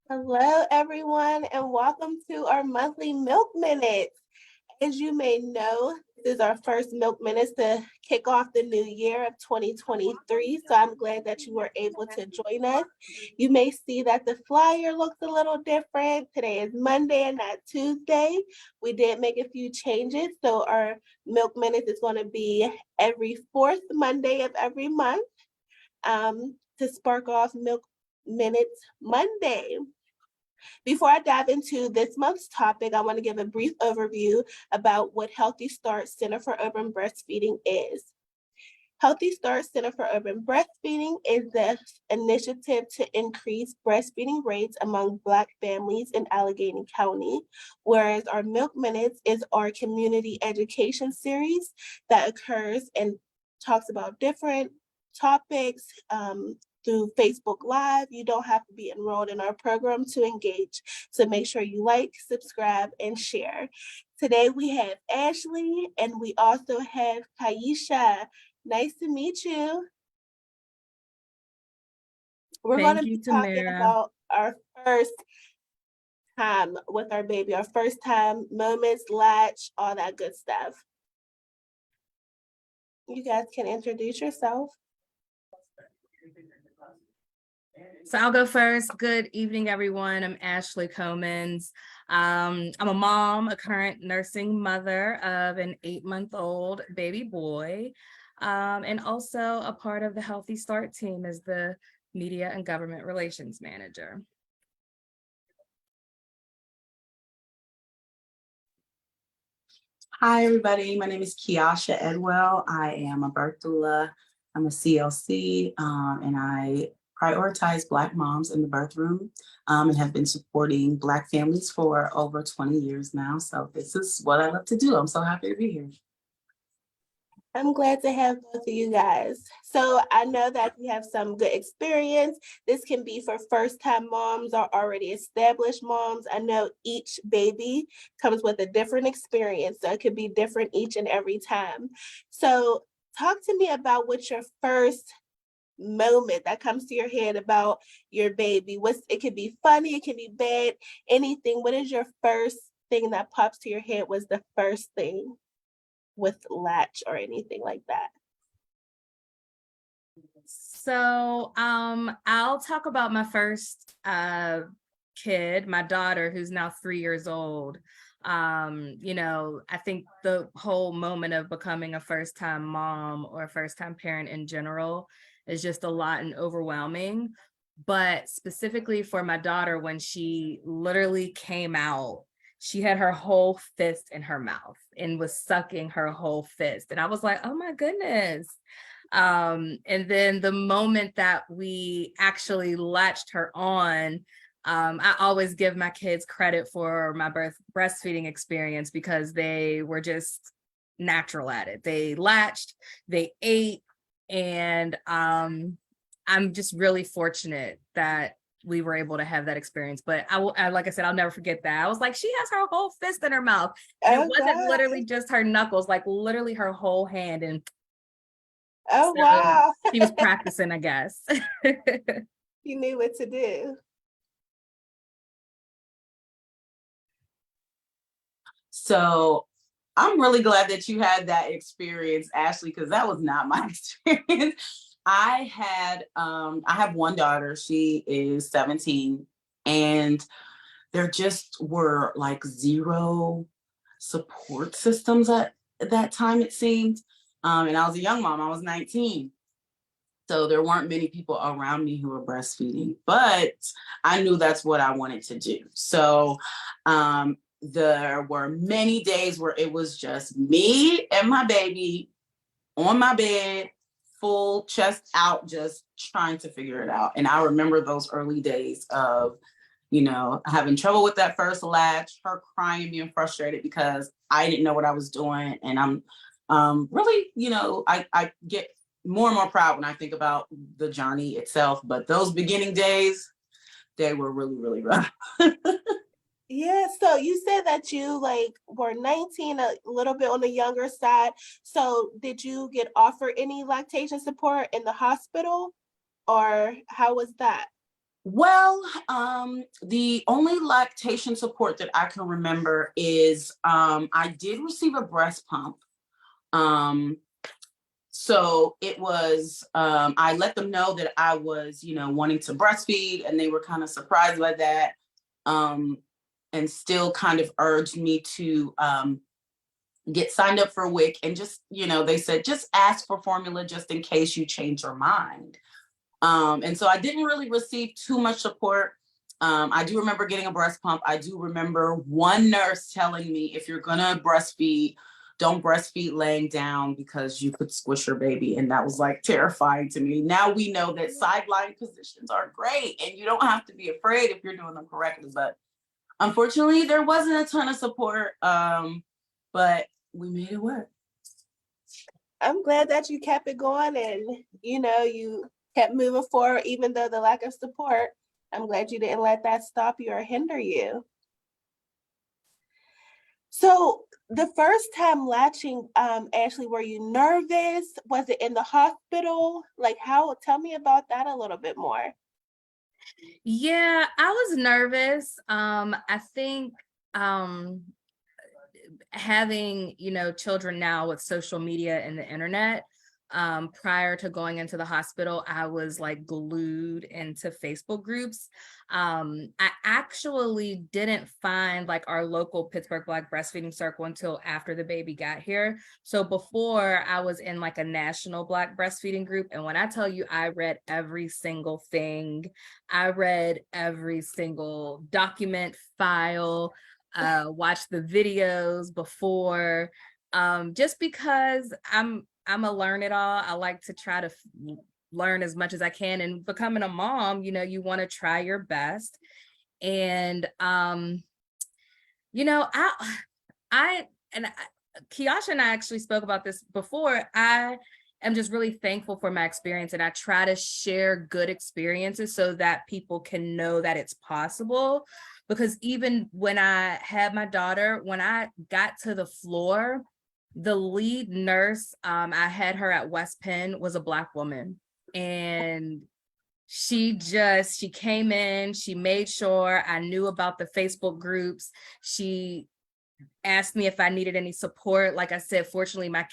Hello, everyone, and welcome to our monthly Milk Minutes. As you may know, this is our first Milk Minutes to kick off the new year of 2023, so I'm glad that you were able to join us. You may see that the flyer looks a little different. Today is Monday and not Tuesday. We did make a few changes, so our Milk Minutes is going to be every fourth Monday of every month to spark off Milk Minutes Monday. Before I dive into this month's topic, I want to give a brief overview about what Healthy Start Center for Urban Breastfeeding is. Healthy Start Center for Urban Breastfeeding is the initiative to increase breastfeeding rates among Black families in Allegheny County, whereas our Milk Minutes is our community education series that occurs and talks about different topics through Facebook Live. You don't have to be enrolled in our program to engage. So make sure you like, subscribe, and share. Today we have Ashley and we also have Kieashia. Nice to meet you. We're going to be talking about our first time with our baby, our first time moments, latch, all that good stuff. You guys can introduce yourself. So I'll go first. Good evening, everyone. I'm Ashley Comans. I'm a mom, a current nursing mother of an 8-month-old baby boy, and also a part of the Healthy Start team as the Media and Government Relations Manager. Hi, everybody. My name is Kieashia Edwell. I am a birth doula. I'm a CLC, and I prioritize Black moms in the birth room and have been supporting Black families for over 20 years now. So this is what I love to do. I'm so happy to be here. I'm glad to have both of you guys. So I know that you have some good experience. This can be for first-time moms or already established moms. I know each baby comes with a different experience, so it could be different each and every time. So talk to me about what's your first moment that comes to your head about your baby. It could be funny, it can be bad, anything. What is your first thing that pops to your head was the first thing with latch or anything like that? So I'll talk about my first kid, my daughter, who's now 3 years old. I think the whole moment of becoming a first-time mom or a first-time parent in general is just a lot and overwhelming. But specifically for my daughter, when she literally came out, she had her whole fist in her mouth and was sucking her whole fist. And I was like, oh my goodness. And then the moment that we actually latched her on, I always give my kids credit for my breastfeeding experience because they were just natural at it. They latched, they ate, and I'm just really fortunate that we were able to have that experience. But like I said, I'll never forget that. I was like, she has her whole fist in her mouth. And it wasn't literally just her knuckles, like literally her whole hand. And oh, so wow. She was practicing, I guess. You knew what to do. So I'm really glad that you had that experience, Ashley, because that was not my experience. I have one daughter, she is 17, and there just were like zero support systems at that time, it seemed. And I was a young mom, I was 19. So there weren't many people around me who were breastfeeding, but I knew that's what I wanted to do. So there were many days where it was just me and my baby on my bed, full chest out, just trying to figure it out. And I remember those early days of, having trouble with that first latch, her crying, being frustrated because I didn't know what I was doing. And I'm really, I get more and more proud when I think about the journey itself. But those beginning days, they were really, really rough. Yeah, so you said that you were 19, a little bit on the younger side. So did you get offered any lactation support in the hospital, or how was that? Well, the only lactation support that I can remember is I did receive a breast pump. So it was, I let them know that I was, wanting to breastfeed, and they were kind of surprised by that, and still kind of urged me to get signed up for WIC, and just, they said, just ask for formula just in case you change your mind. And so I didn't really receive too much support. I do remember getting a breast pump. I do remember one nurse telling me, if you're gonna breastfeed, don't breastfeed laying down because you could squish your baby. And that was like terrifying to me. Now we know that sideline positions are great and you don't have to be afraid if you're doing them correctly. But unfortunately, there wasn't a ton of support, but we made it work. I'm glad that you kept it going and, you kept moving forward, even though the lack of support. I'm glad you didn't let that stop you or hinder you. So the first time latching, Ashley, were you nervous? Was it in the hospital? Like tell me about that a little bit more. Yeah, I was nervous. I think having, children now with social media and the internet, prior to going into the hospital, I was like glued into Facebook groups. I actually didn't find like our local Pittsburgh Black breastfeeding circle until after the baby got here. So before, I was in like a national Black breastfeeding group. And when I tell you, I read every single thing, I read every single document, file, watch the videos before, just because I'm a learn it all. I like to try to learn as much as I can, and becoming a mom, you want to try your best. And Kieashia and I actually spoke about this before. I am just really thankful for my experience, and I try to share good experiences so that people can know that it's possible. Because even when I had my daughter, when I got to the floor, the lead nurse, I had her at West Penn, was a Black woman. And she came in, she made sure I knew about the Facebook groups. She asked me if I needed any support. Like I said, fortunately, my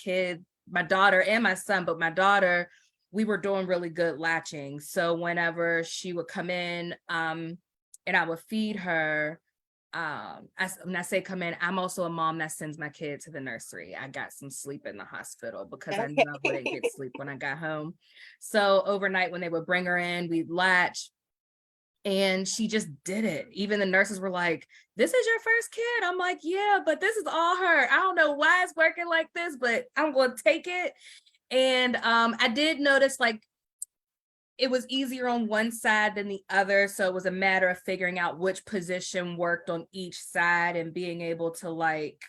daughter and my son, but my daughter, we were doing really good latching. So whenever she would come in, and I would feed her, when I say come in, I'm also a mom that sends my kid to the nursery. I got some sleep in the hospital because I knew I wouldn't get sleep when I got home. So overnight when they would bring her in, we'd latch, and she just did it. Even the nurses were like, this is your first kid? I'm like, yeah, but this is all her. I don't know why it's working like this, but I'm going to take it. And I did notice like it was easier on one side than the other. So it was a matter of figuring out which position worked on each side and being able to like,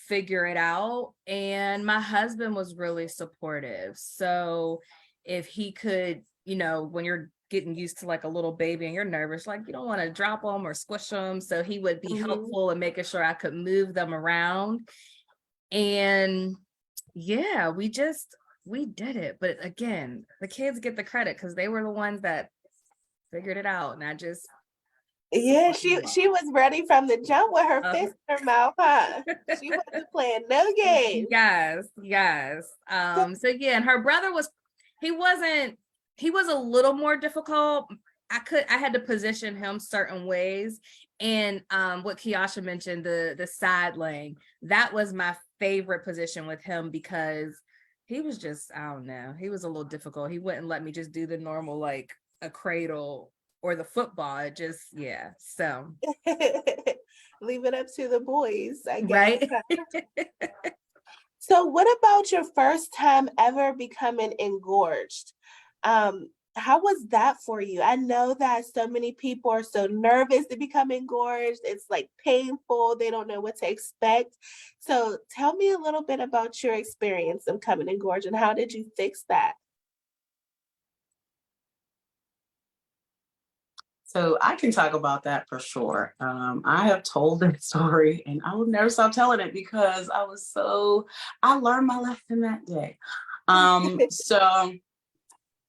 figure it out. And my husband was really supportive. So if he could, when you're getting used to like a little baby and you're nervous, like you don't want to drop them or squish them. So he would be helpful in making sure I could move them around. And yeah, we did it. But again, the kids get the credit because they were the ones that figured it out. And I just. Yeah, she was ready from the jump with her fist in her mouth, huh? She wasn't playing no games. Yes. So yeah, and her brother he was a little more difficult. I had to position him certain ways. And what Kieashia mentioned, the side laying, that was my favorite position with him because he was just, I don't know, he was a little difficult. He wouldn't let me just do the normal, like a cradle or the football. It just, yeah. So leave it up to the boys, I guess. Right. So what about your first time ever becoming engorged? How was that for you? I know that so many people are so nervous to become engorged. It's like painful. They don't know what to expect. So tell me a little bit about your experience of becoming engorged and how did you fix that? So I can talk about that for sure. I have told that story and I will never stop telling it because I learned my lesson that day. So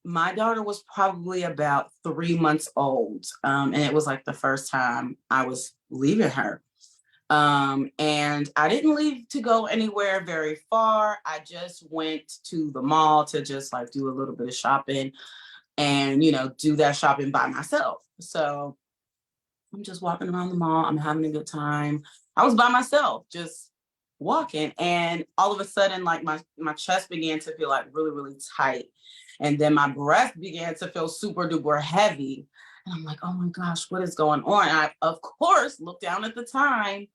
my daughter was probably about 3 months old. And it was like the first time I was leaving her. And I didn't leave to go anywhere very far. I just went to the mall to just like do a little bit of shopping and, do that shopping by myself. So I'm just walking around the mall. I'm having a good time. I was by myself, just walking. And all of a sudden, like my chest began to feel like really, really tight. And then my breath began to feel super duper heavy. And I'm like, oh my gosh, what is going on? And I, of course, looked down at the time.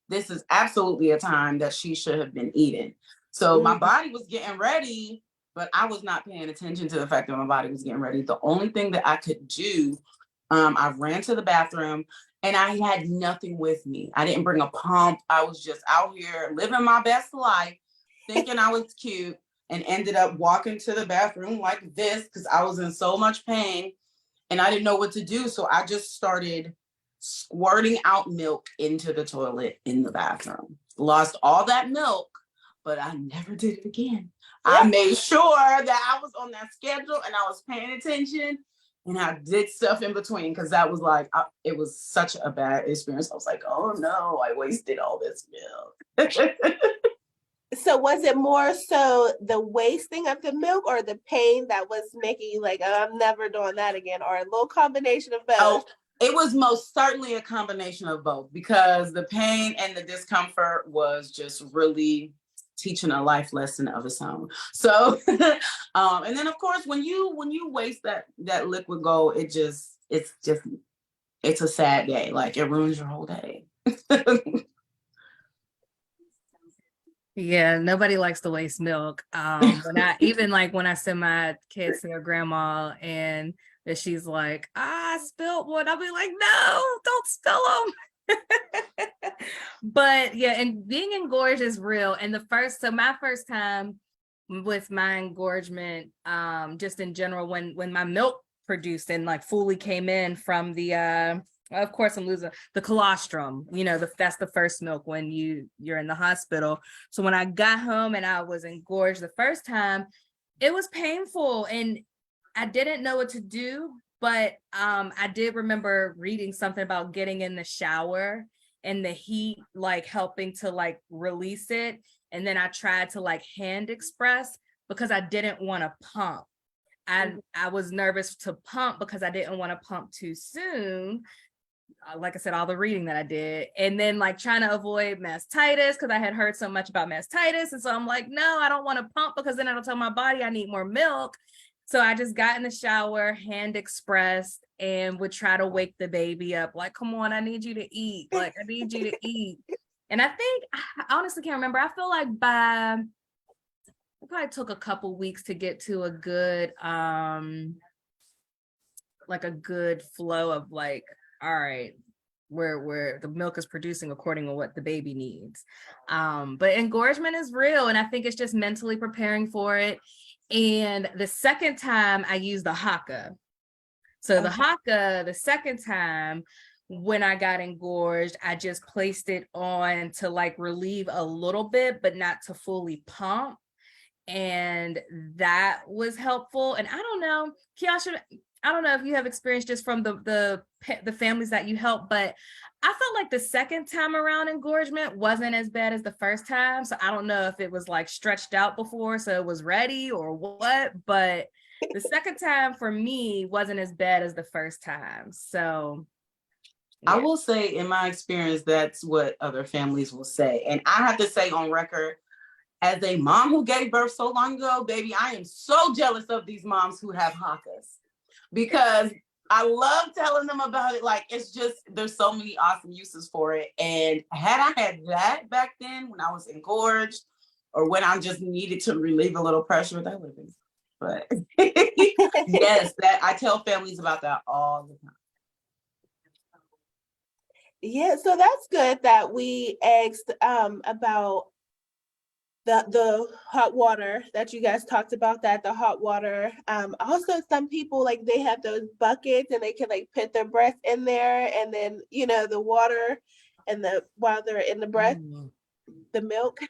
This is absolutely a time that she should have been eating. So my body was getting ready, but I was not paying attention to the fact that my body was getting ready. The only thing that I could do, I ran to the bathroom and I had nothing with me. I didn't bring a pump. I was just out here living my best life, thinking I was cute, and ended up walking to the bathroom like this because I was in so much pain and I didn't know what to do. So I just started squirting out milk into the toilet in the bathroom. Lost all that milk, but I never did it again. I made sure that I was on that schedule and I was paying attention and I did stuff in between because that was like, it was such a bad experience. I was like, oh no, I wasted all this milk. So was it more so the wasting of the milk or the pain that was making you like, oh, I'm never doing that again, or a little combination of both? Oh, it was most certainly a combination of both because the pain and the discomfort was just really teaching a life lesson of its own. So, and then of course, when you waste that liquid gold, it's a sad day. Like it ruins your whole day. Yeah, nobody likes to waste milk. When I send my kids to their grandma and that she's like, I spilled one, I'll be like, no, don't spill them. But yeah, and being engorged is real. And my first time with my engorgement, just in general, when my milk produced and like fully came in from the of course I'm losing the colostrum, that's the first milk when you're in the hospital. So when I got home and I was engorged the first time, it was painful and I didn't know what to do, but I did remember reading something about getting in the shower and the heat like helping to like release it. And then I tried to like hand express because I didn't want to pump. I was nervous to pump because I didn't want to pump too soon. Like I said, all the reading that I did, and then like trying to avoid mastitis because I had heard so much about mastitis. And so I'm like, no, I don't want to pump because then it'll tell my body I need more milk. So I just got in the shower, hand expressed, and would try to wake the baby up. Like, come on, I need you to eat. Like, I need you to eat. And I honestly can't remember. I feel like it probably took a couple weeks to get to a good, like a good flow of like, all right, where the milk is producing according to what the baby needs. But engorgement is real. And I think it's just mentally preparing for it. And the second time I used the haka. So the haka, the second time when I got engorged, I just placed it on to like relieve a little bit, but not to fully pump. And that was helpful. And I don't know, Kieashia, I don't know if you have experience just from the families that you help, but I felt like the second time around engorgement wasn't as bad as the first time. So I don't know if it was like stretched out before, so it was ready or what, but the second time for me wasn't as bad as the first time. So yeah. I will say in my experience, that's what other families will say. And I have to say on record, as a mom who gave birth so long ago, baby, I am so jealous of these moms who have hakas because I love telling them about it. Like, it's just, there's so many awesome uses for it. And had I had that back then when I was engorged or when I just needed to relieve a little pressure, that would have been, but yes, that I tell families about that all the time. Yeah, so that's good that we asked about the hot water that you guys talked about, that the hot water. Also some people like they have those buckets and they can like put their breast in there and then the water and while they're in the breast, the milk.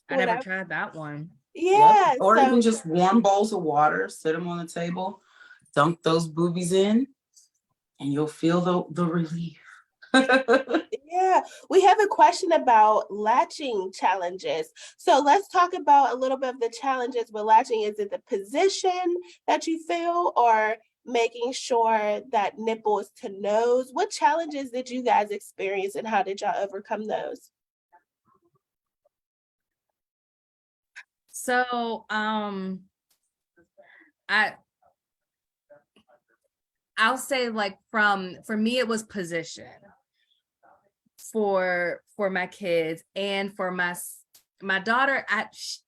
I never tried that one. Yeah, Or so even just warm bowls of water, sit them on the table, dunk those boobies in, and you'll feel the relief. yeah, we have a question about latching challenges. So let's talk about a little bit of the challenges with latching. Is it the position that you feel, or making sure that nipple is to nose? What challenges did you guys experience, and how did y'all overcome those? So I I'll say like for me it was position for my kids, and for my daughter.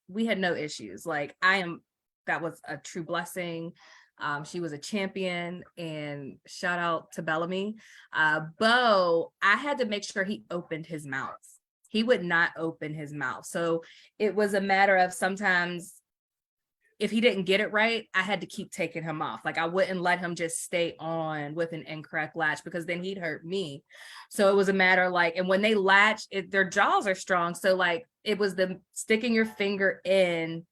We had no issues. Like that was a true blessing. She was a champion, and shout out to Bellamy. Bo, I had to make sure he opened his mouth. He would not open his mouth. So it was a matter of sometimes if he didn't get it right, I had to keep taking him off. Like I wouldn't let him just stay on with an incorrect latch, because then he'd hurt me. So it was a matter like, and when they latch, their jaws are strong. So like it was the sticking your finger in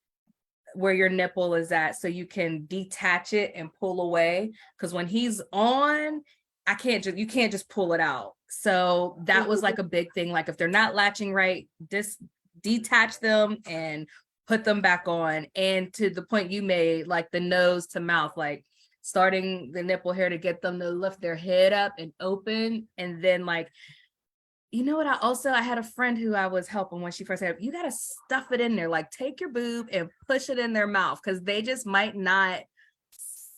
where your nipple is at so you can detach it and pull away. Because when he's on, you can't just pull it out. So that was like a big thing. Like if they're not latching right, just detach them and put them back on. And to the point you made, like the nose to mouth, like starting the nipple hair to get them to lift their head up and open. And then like, you know what, I had a friend who I was helping when she first had, you got to stuff it in there, like take your boob and push it in their mouth, because they just might not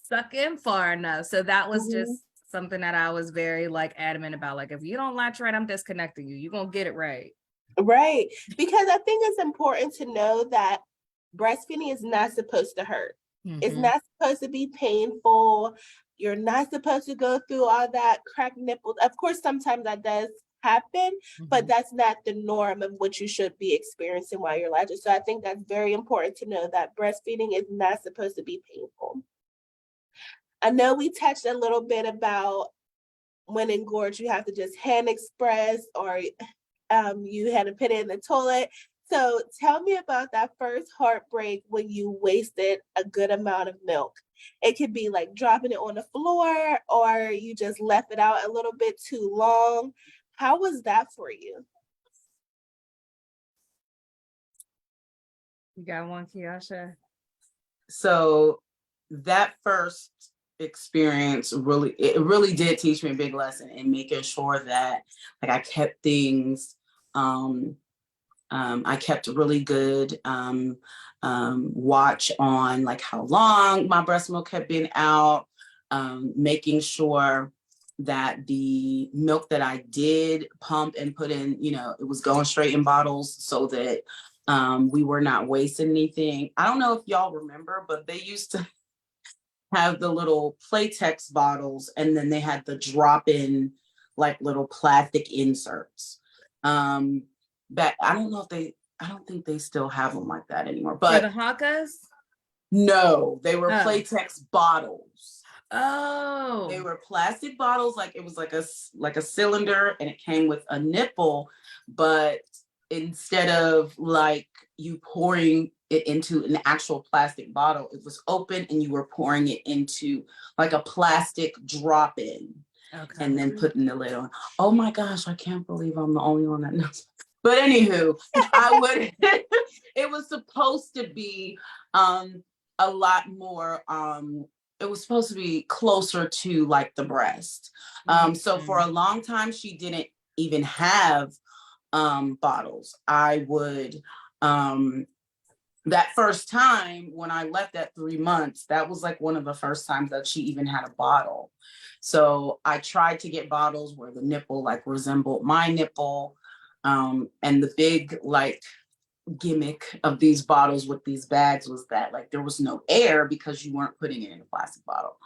suck in far enough. So that was just something that I was very like adamant about. Like if you don't latch right, I'm disconnecting you. You're gonna get it right. Right. Because I think it's important to know that breastfeeding is not supposed to hurt. It's not supposed to be painful. You're not supposed to go through all that cracked nipples. Of course, sometimes that does happen, but that's not the norm of what you should be experiencing while you're latching. So I think that's very important to know that breastfeeding is not supposed to be painful. I know we touched a little bit about when engorged, you have to just hand express, or you had to put it in the toilet. So tell me about that first heartbreak when you wasted a good amount of milk. It could be like dropping it on the floor, or you just left it out a little bit too long. How was that for you? You got one, Kieashia? So that first experience really did teach me a big lesson in making sure that like I kept things I kept a really good watch on like how long my breast milk had been out, making sure that the milk that I did pump and put in, it was going straight in bottles so that we were not wasting anything. I don't know if y'all remember, but they used to have the little Playtex bottles, and then they had the drop-in like little plastic inserts. That I don't think they still have them like that anymore. But for the Hakas? No, they were Playtex bottles. Oh. They were plastic bottles, like it was like a cylinder, and it came with a nipple, but instead of like you pouring it into an actual plastic bottle, it was open and you were pouring it into like a plastic drop-in. Okay. And then putting the lid on. Oh my gosh, I can't believe I'm the only one that knows. But anywho, it was supposed to be a lot more, it was supposed to be closer to like the breast. So for a long time, she didn't even have bottles. I would, that first time when I left at 3 months, that was like one of the first times that she even had a bottle. So I tried to get bottles where the nipple like resembled my nipple. And the big like gimmick of these bottles with these bags was that like there was no air because you weren't putting it in a plastic bottle.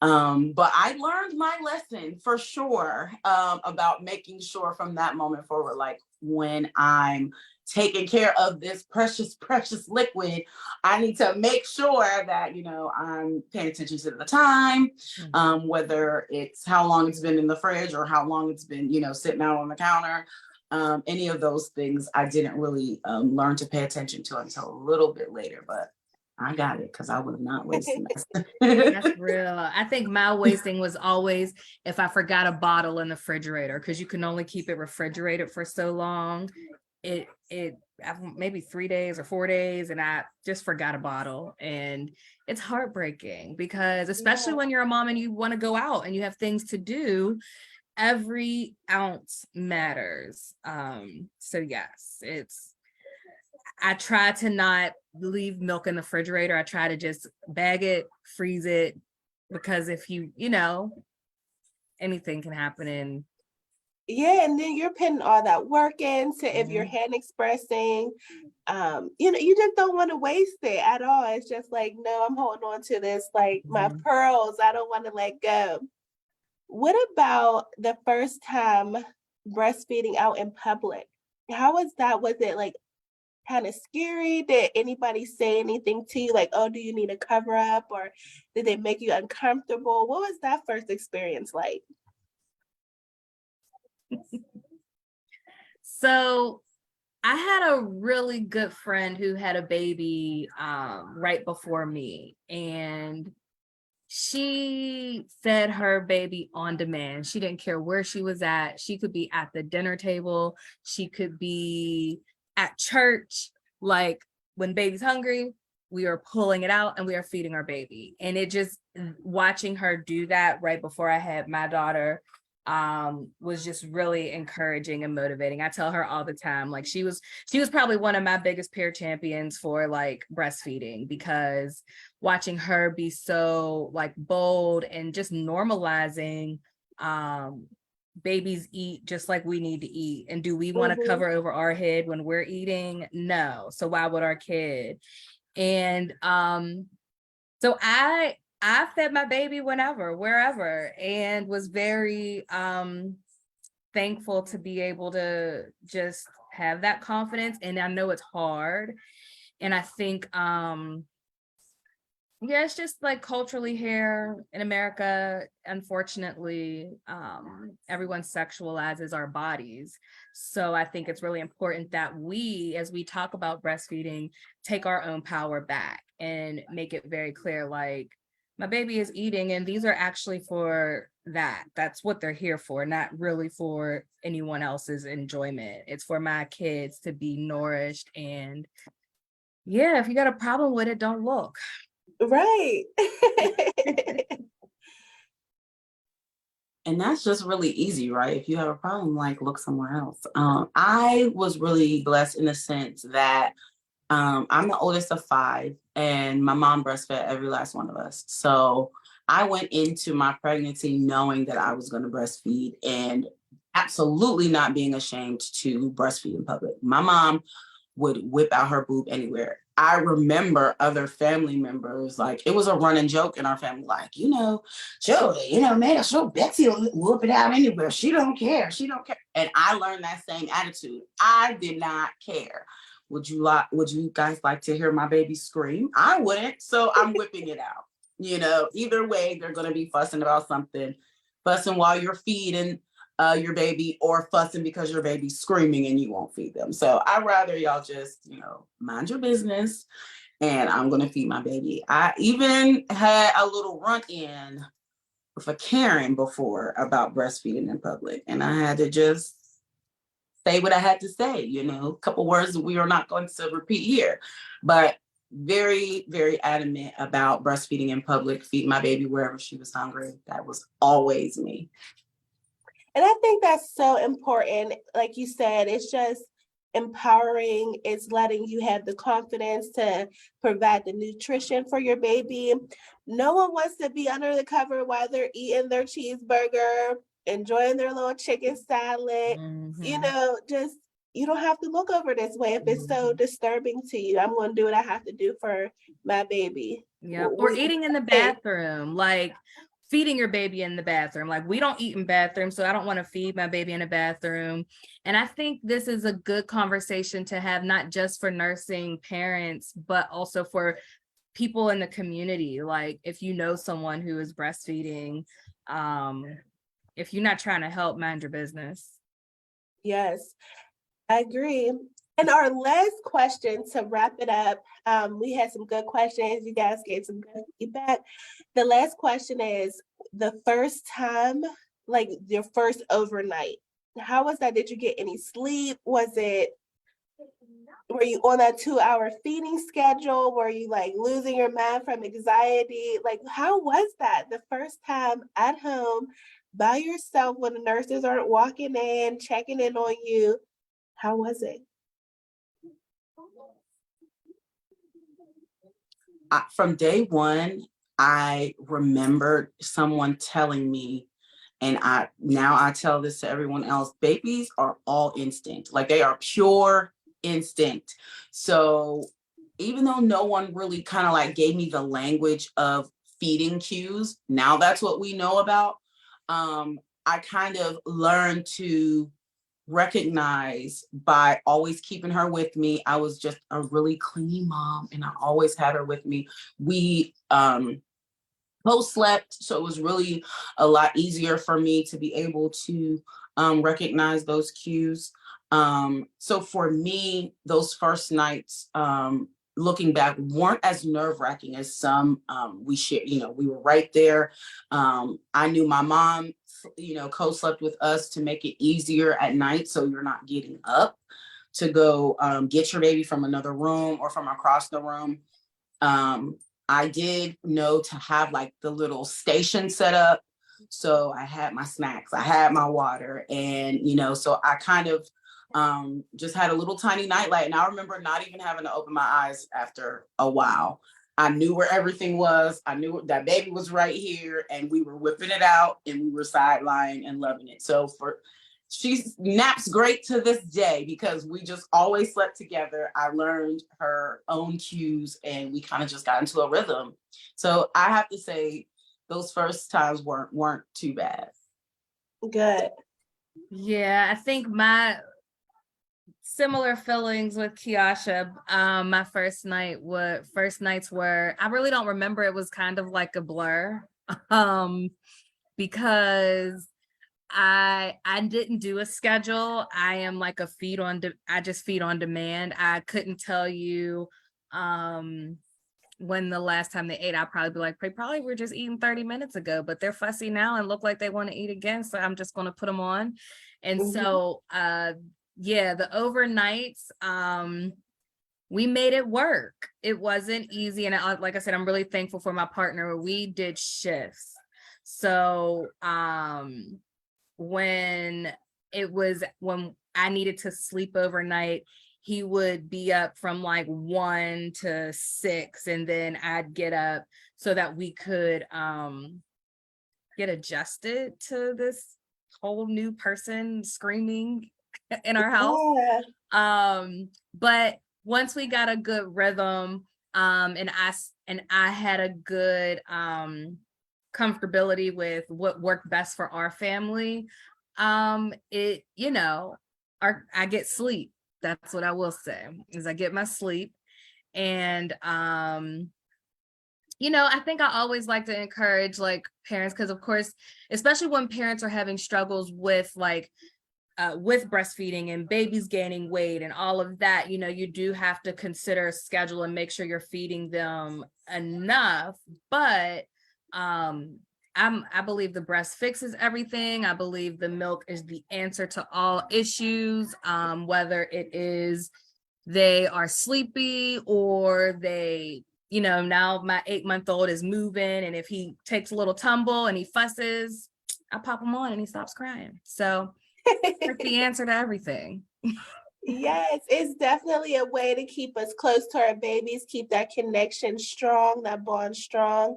But I learned my lesson for sure about making sure from that moment forward, like when I'm taking care of this precious, precious liquid, I need to make sure that, I'm paying attention to the time, whether it's how long it's been in the fridge or how long it's been, sitting out on the counter. Any of those things I didn't really learn to pay attention to until a little bit later, but I got it because I was not wasting that. That's real. I think my wasting was always if I forgot a bottle in the refrigerator, because you can only keep it refrigerated for so long. It maybe 3 days or 4 days, and I just forgot a bottle, and it's heartbreaking because especially when you're a mom and you want to go out and you have things to do, every ounce matters. So yes, I try to not leave milk in the refrigerator. I try to just bag it, freeze it, because if you anything can happen. And yeah, and then you're putting all that work into if you're hand expressing, you just don't want to waste it at all. It's just like, no, I'm holding on to this, like my pearls, I don't want to let go. What about the first time breastfeeding out in public? How was that? Was it like kind of scary? Did anybody say anything to you like, oh, do you need a cover up, or did they make you uncomfortable? What was that first experience like? So I had a really good friend who had a baby right before me, and she fed her baby on demand. She didn't care where she was at. She could be at the dinner table. She could be at church. Like when baby's hungry, we are pulling it out and we are feeding our baby. And it just, watching her do that right before I had my daughter was just really encouraging and motivating. I tell her all the time, like she was probably one of my biggest peer champions for like breastfeeding, because watching her be so like bold and just normalizing babies eat just like we need to eat. And do we want to cover over our head when we're eating? No. So why would our kid? And so I fed my baby whenever, wherever, and was very thankful to be able to just have that confidence. And I know it's hard. And I think, it's just like culturally here in America, unfortunately, everyone sexualizes our bodies. So I think it's really important that we, as we talk about breastfeeding, take our own power back and make it very clear, like, my baby is eating and these are actually for that. That's what they're here for, not really for anyone else's enjoyment. It's for my kids to be nourished. And yeah, if you got a problem with it, don't look. Right. And that's just really easy, right? If you have a problem, like look somewhere else. I was really blessed in the sense that I'm the oldest of 5, and my mom breastfed every last one of us. So I went into my pregnancy knowing that I was going to breastfeed and absolutely not being ashamed to breastfeed in public. My mom would whip out her boob anywhere. I remember other family members, like it was a running joke in our family, like, Joe, man, sure Betsy will whoop it out anywhere. She don't care. She don't care. And I learned that same attitude. I did not care. Would you guys like to hear my baby scream? I wouldn't. So I'm whipping it out. Either way, they're going to be fussing about something, fussing while you're feeding your baby, or fussing because your baby's screaming and you won't feed them. So I'd rather y'all just, mind your business, and I'm going to feed my baby. I even had a little run-in with a Karen before about breastfeeding in public, and I had to just say what I had to say, a couple words that we are not going to repeat here, but very, very adamant about breastfeeding in public, feed my baby wherever she was hungry. That was always me. And I think that's so important. Like you said, it's just empowering. It's letting you have the confidence to provide the nutrition for your baby. No one wants to be under the cover while they're eating their cheeseburger, enjoying their little chicken salad. Just, you don't have to look over this way if it's so disturbing to you. I'm going to do what I have to do for my baby. Yeah. Or eating in the bathroom, like feeding your baby in the bathroom. Like we don't eat in bathrooms, so I don't want to feed my baby in a bathroom. And I think this is a good conversation to have, not just for nursing parents, but also for people in the community. Like if you know someone who is breastfeeding, if you're not trying to help, mind your business. Yes. I agree. And our last question to wrap it up, we had some good questions. You guys gave some good feedback. The last question is the first time, like your first overnight. How was that? Did you get any sleep? Were you on that 2-hour feeding schedule? Were you like losing your mind from anxiety? Like, how was that the first time at home by yourself when the nurses aren't walking in, checking in on you? How was it? From day one, I remembered someone telling me, and I tell this to everyone else, babies are all instinct. Like, they are pure instinct. So even though no one really kind of like gave me the language of feeding cues, now that's what we know about. I kind of learned to recognize by always keeping her with me. I was just a really clingy mom, and I always had her with me. We co-slept, so it was really a lot easier for me to be able to recognize those cues. So for me, those first nights, looking back, weren't as nerve-wracking as some. We shared, we were right there. I knew my mom, co-slept with us to make it easier at night, so you're not getting up to go get your baby from another room or from across the room. I did know to have like the little station set up. So I had my snacks, I had my water, and so I kind of just had a little tiny nightlight. And I remember not even having to open my eyes after a while. I knew where everything was. I knew that baby was right here, and we were whipping it out, and we were side-lying and loving it. So she naps great to this day because we just always slept together. I learned her own cues, and we kind of just got into a rhythm. So I have to say those first times weren't too bad. Good. Yeah, I think my similar feelings with Kieashia. My first nights were, I really don't remember. It was kind of like a blur. Because I didn't do a schedule. I am like I just feed on demand. I couldn't tell you when the last time they ate. I'd probably be like, they probably were just eating 30 minutes ago, but they're fussy now and look like they want to eat again. So I'm just going to put them on. And so yeah, the overnights, we made it work. It wasn't easy. And like I said, I'm really thankful for my partner. We did shifts. So when I needed to sleep overnight, he would be up from like 1 to 6, and then I'd get up so that we could get adjusted to this whole new person screaming in our house. Yeah. But once we got a good rhythm, and I had a good comfortability with what worked best for our family, I get sleep. That's what I will say, is I get my sleep. And I think I always like to encourage like parents, because of course, especially when parents are having struggles with with breastfeeding and babies gaining weight and all of that, you do have to consider schedule and make sure you're feeding them enough. But I believe the breast fixes everything. I believe the milk is the answer to all issues, whether it is they are sleepy or they, now my 8-month-old is moving, and if he takes a little tumble and he fusses, I pop him on and he stops crying. So that's the answer to everything. Yes, it's definitely a way to keep us close to our babies, keep that connection strong, that bond strong.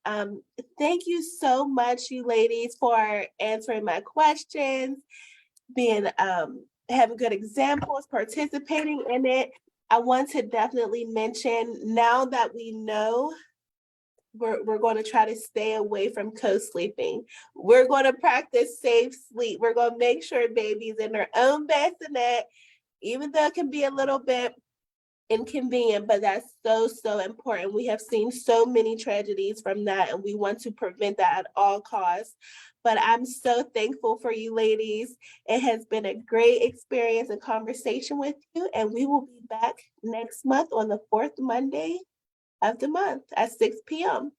Thank you so much, you ladies, for answering my questions, being having good examples, participating in it. I want to definitely mention, now that we know we're going to try to stay away from co-sleeping. We're going to practice safe sleep. We're going to make sure baby's in their own bassinet, even though it can be a little bit inconvenient, but that's so, so important. We have seen so many tragedies from that, and we want to prevent that at all costs. But I'm so thankful for you ladies. It has been a great experience and conversation with you, and we will be back next month on the fourth Monday of the month at 6 p.m.